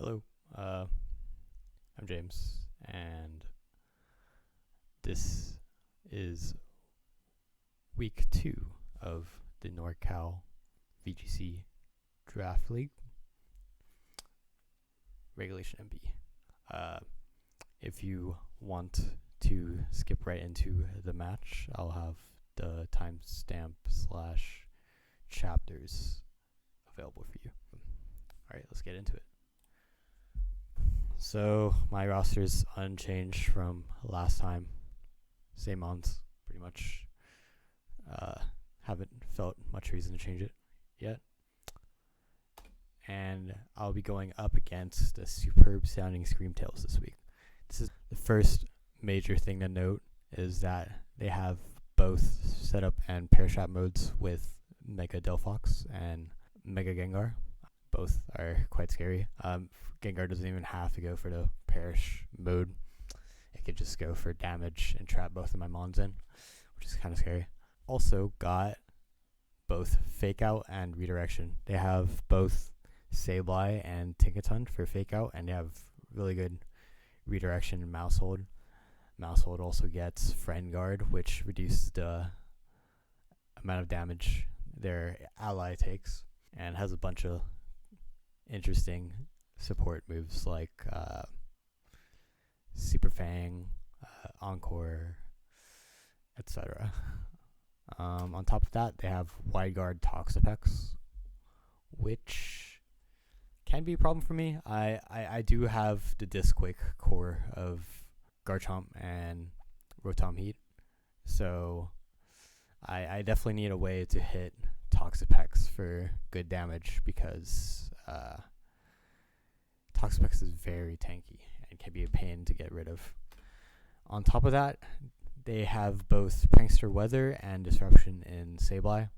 Hello, I'm James, and this is week 2 of the NorCal VGC Draft League, Regulation MB. If you want to skip right into the match, I'll have the timestamp / chapters available for you. Alright, let's get into it. So my roster is unchanged from last time. Same months, pretty much. Haven't felt much reason to change it yet. And I'll be going up against the superb sounding Screamtails this week. This is the first major thing to note is that they have both setup and pair shot modes with Mega Delphox and Mega Gengar. Both are quite scary. Gengar doesn't even have to go for the perish mode. It could just go for damage and trap both of my mons in, which is kind of scary. Also got both Fake Out and Redirection. They have both Sableye and Tinkaton for Fake Out, and they have really good Redirection and Mouse Hold. Mouse Hold also gets Friend Guard, which reduces the amount of damage their ally takes, and has a bunch of interesting support moves like Super Fang, Encore, etc. On top of that, they have Wide Guard Toxapex, which can be a problem for me. I do have the Disquick core of Garchomp and Rotom Heat, so I definitely need a way to hit Toxapex for good damage because Toxapex is very tanky and can be a pain to get rid of. On top of that, they have both Prankster Weather and Disruption in Sableye.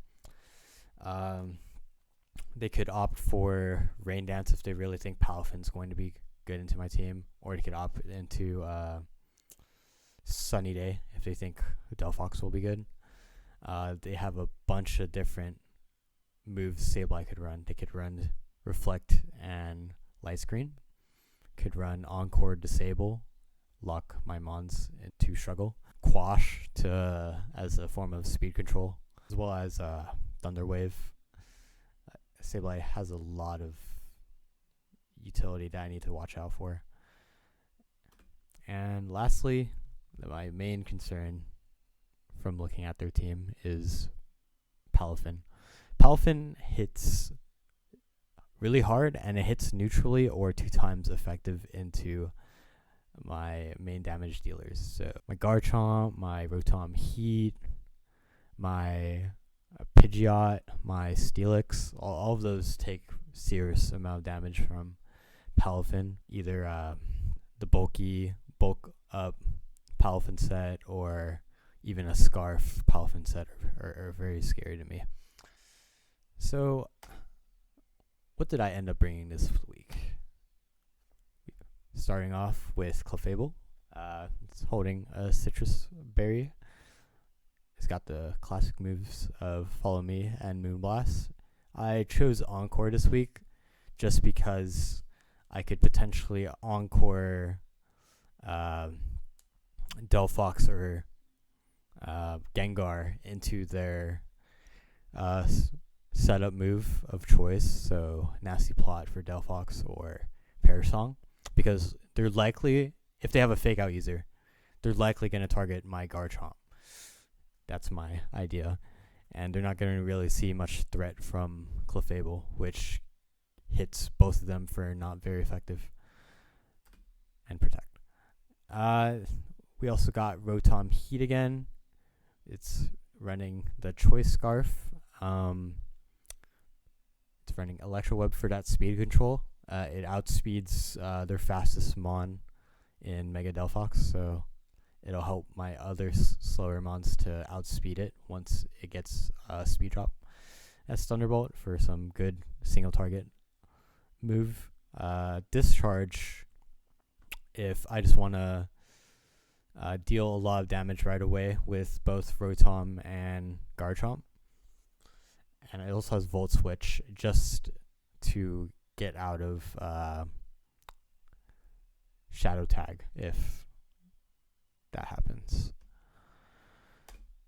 They could opt for Rain Dance if they really think Palafin's going to be good into my team, or they could opt into Sunny Day if they think Delphox will be good. They have a bunch of different moves Sableye could run. They could run Reflect and Light Screen. Could run Encore Disable, lock my mons into struggle. Quash as a form of speed control, as well as Thunder Wave. Sableye has a lot of utility that I need to watch out for. And lastly, my main concern from looking at their team is Palafin. Palafin hits really hard, and it hits neutrally or 2 times effective into my main damage dealers. So my Garchomp, my Rotom Heat, my Pidgeot, my Steelix, all of those take serious amount of damage from Palafin. Either the bulk up Palafin set or even a Scarf Palafin set are very scary to me. So what did I end up bringing this week? Starting off with Clefable. It's holding a citrus berry. It's got the classic moves of Follow Me and Moonblast. I chose Encore this week just because I could potentially Encore Delphox or Gengar into their setup move of choice, so Nasty Plot for Delphox or Parasong, because they're likely, if they have a Fake Out user, they're likely going to target my Garchomp. That's my idea, and they're not going to really see much threat from Clefable, which hits both of them for not very effective and protect. We also got Rotom Heat again. It's running the Choice Scarf. It's running Electro Web for that speed control. It outspeeds their fastest mon in Mega Delphox, so it'll help my other slower mons to outspeed it once it gets speed drop. As Thunderbolt for some good single target move. Discharge if I just want to deal a lot of damage right away with both Rotom and Garchomp. And it also has Volt Switch just to get out of Shadow Tag if that happens.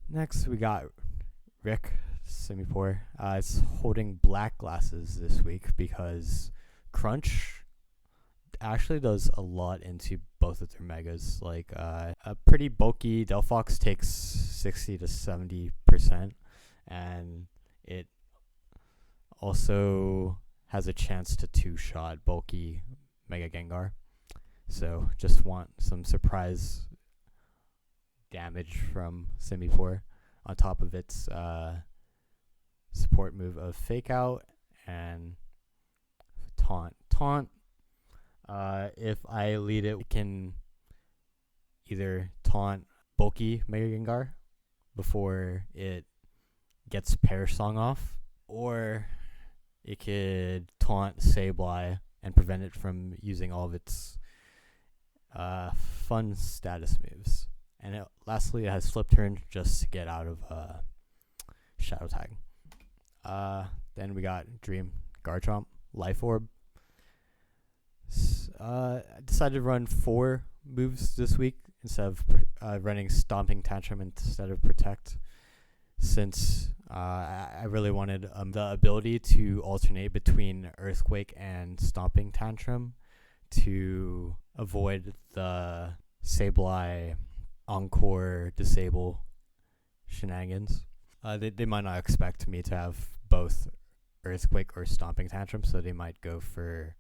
Next, we got Rick Simipour. It's holding black glasses this week because Crunch actually does a lot into both of their megas. Like a pretty bulky Delphox takes 60 to 70%, and it also has a chance to two-shot bulky Mega Gengar. So just want some surprise damage from Simipour on top of its support move of Fake Out and Taunt. If I lead it, we can either taunt bulky Mega Gengar before it gets Perish Song off, or it could taunt Sableye and prevent it from using all of its fun status moves. And lastly, it has Flip Turn just to get out of Shadow Tag. Then we got Dream Garchomp, Life Orb. I decided to run 4 moves this week instead of running Stomping Tantrum instead of Protect, since I really wanted the ability to alternate between Earthquake and Stomping Tantrum to avoid the Sableye Encore Disable shenanigans. They might not expect me to have both Earthquake or Stomping Tantrum, so they might go for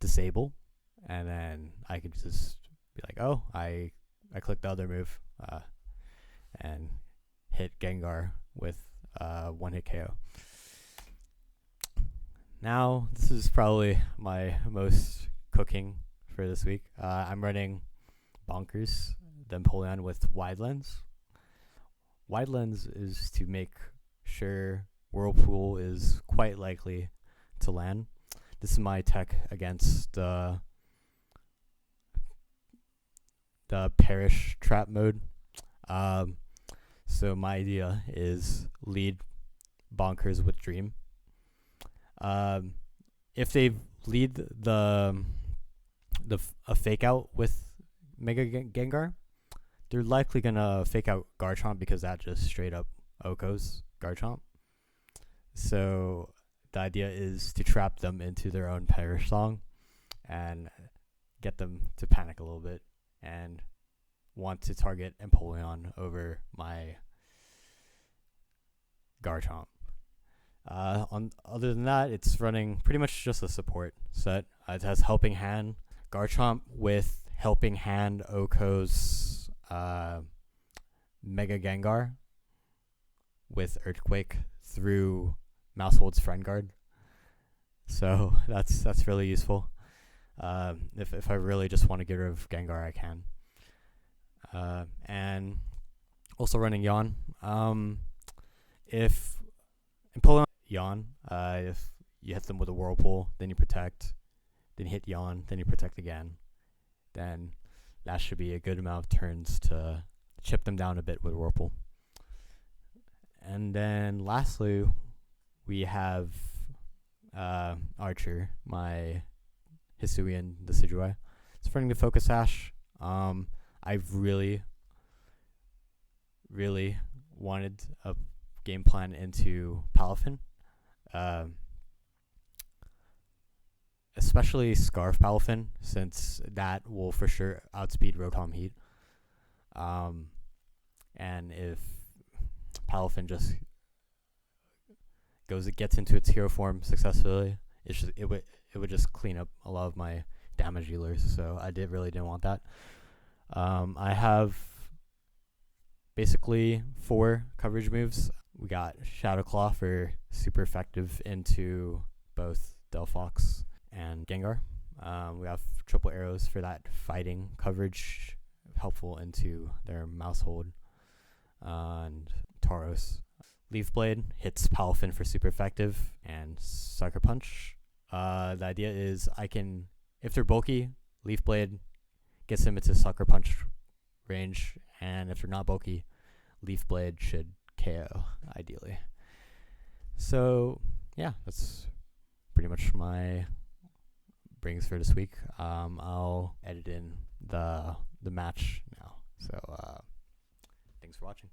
Disable, and then I could just be like, oh, I clicked the other move and hit Gengar with one-hit KO. Now, this is probably my most cooking for this week. I'm running Bonkers, the Empoleon with Wide Lens. Wide Lens is to make sure Whirlpool is quite likely to land. This is my tech against the Perish trap mode. So my idea is lead Bonkers with Dream. If they lead a Fake Out with Mega Gengar, they're likely gonna Fake Out Garchomp because that just straight up OHKOs Garchomp. So the idea is to trap them into their own Perish Song and get them to panic a little bit and want to target Empoleon over my Garchomp. Other than that, it's running pretty much just a support set. It has Helping Hand Garchomp with Helping Hand OHKO's Mega Gengar with Earthquake through Mousehold's Friend Guard. So that's really useful. If I really just want to get rid of Gengar, I can. And also running Yawn. If Empoleon Yawn, if you hit them with a Whirlpool, then you protect, then you hit Yawn, then you protect again, then that should be a good amount of turns to chip them down a bit with Whirlpool. And then lastly, we have Archer, my Hisuian Decidueye. It's running the Focus Sash. I've really wanted a game plan into Palafin. Especially Scarf Palafin, since that will for sure outspeed Rotom Heat. And if Palafin just gets into its hero form successfully, it would just clean up a lot of my damage dealers. So I really didn't want that. I have basically 4 coverage moves. We got Shadow Claw for super effective into both Delphox and Gengar. We have Triple Arrows for that fighting coverage, helpful into their Mousehold and Tauros. Leaf Blade hits Palafin for super effective, and Sucker Punch. The idea is if they're bulky, Leaf Blade gets them into Sucker Punch range, and if they're not bulky, Leaf Blade should KO, ideally. So, yeah, that's pretty much my brings for this week. I'll edit in the match now. So thanks for watching.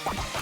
Bye.